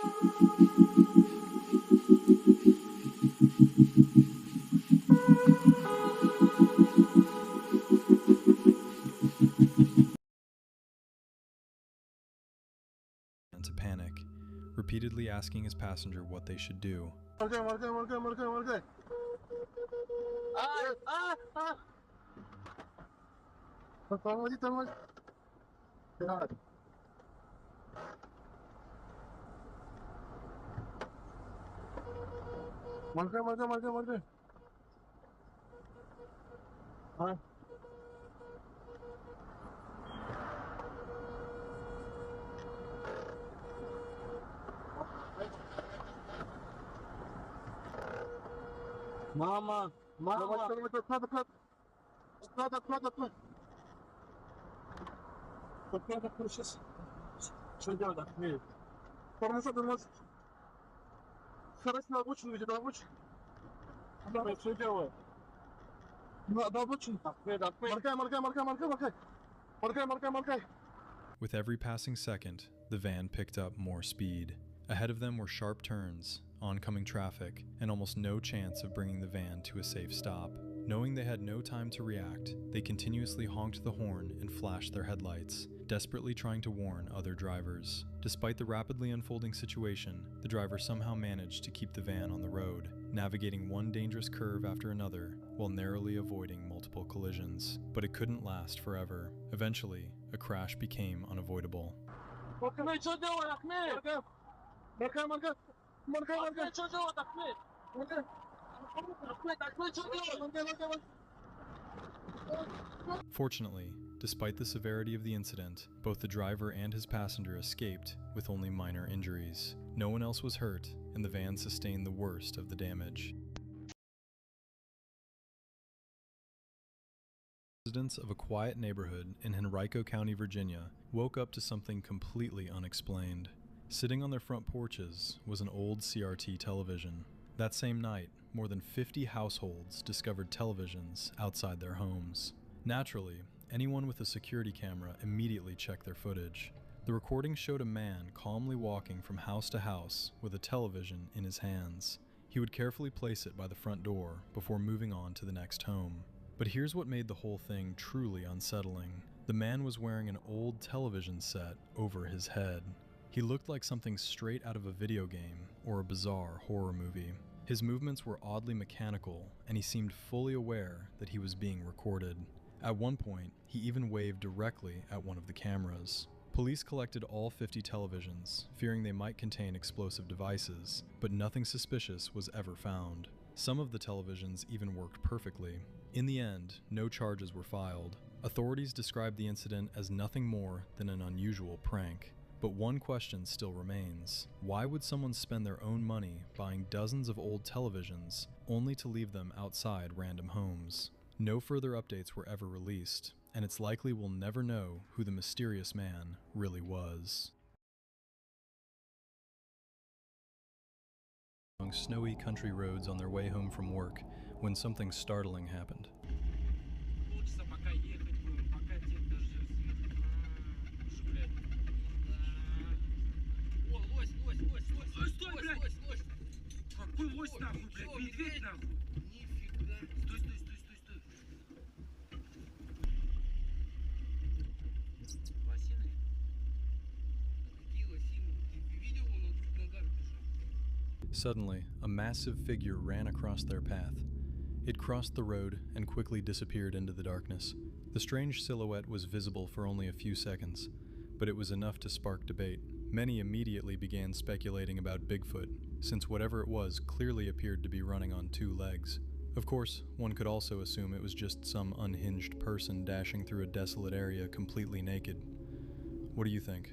To panic, repeatedly asking his passenger what they should do. Мама, мама. Сейчас. Что делать? Потому что ты можешь хорошо на обочину ведь, на обочину. Давай, что делаю? На обочину. Моргай. With every passing second, the van picked up more speed. Ahead of them were sharp turns, oncoming traffic, and almost no chance of bringing the van to a safe stop. Knowing they had no time to react, they continuously honked the horn and flashed their headlights, desperately trying to warn other drivers. Despite the rapidly unfolding situation, the driver somehow managed to keep the van on the road, navigating one dangerous curve after another while narrowly avoiding multiple collisions. But it couldn't last forever. Eventually, a crash became unavoidable. Fortunately, despite the severity of the incident, both the driver and his passenger escaped with only minor injuries. No one else was hurt, and the van sustained the worst of the damage. Residents of a quiet neighborhood in Henrico County, Virginia, woke up to something completely unexplained. Sitting on their front porches was an old CRT television. That same night, more than 50 households discovered televisions outside their homes. Naturally, anyone with a security camera immediately checked their footage. The recording showed a man calmly walking from house to house with a television in his hands. He would carefully place it by the front door before moving on to the next home. But here's what made the whole thing truly unsettling. The man was wearing an old television set over his head. He looked like something straight out of a video game or a bizarre horror movie. His movements were oddly mechanical, and he seemed fully aware that he was being recorded. At one point, he even waved directly at one of the cameras. Police collected all 50 televisions, fearing they might contain explosive devices, but nothing suspicious was ever found. Some of the televisions even worked perfectly. In the end, no charges were filed. Authorities described the incident as nothing more than an unusual prank. But one question still remains. Why would someone spend their own money buying dozens of old televisions only to leave them outside random homes? No further updates were ever released, and it's likely we'll never know who the mysterious man really was. Along snowy country roads on their way home from work when something startling happened. Suddenly, a massive figure ran across their path. It crossed the road and quickly disappeared into the darkness. The strange silhouette was visible for only a few seconds, but it was enough to spark debate. Many immediately began speculating about Bigfoot, since whatever it was clearly appeared to be running on two legs. Of course, one could also assume it was just some unhinged person dashing through a desolate area completely naked. What do you think?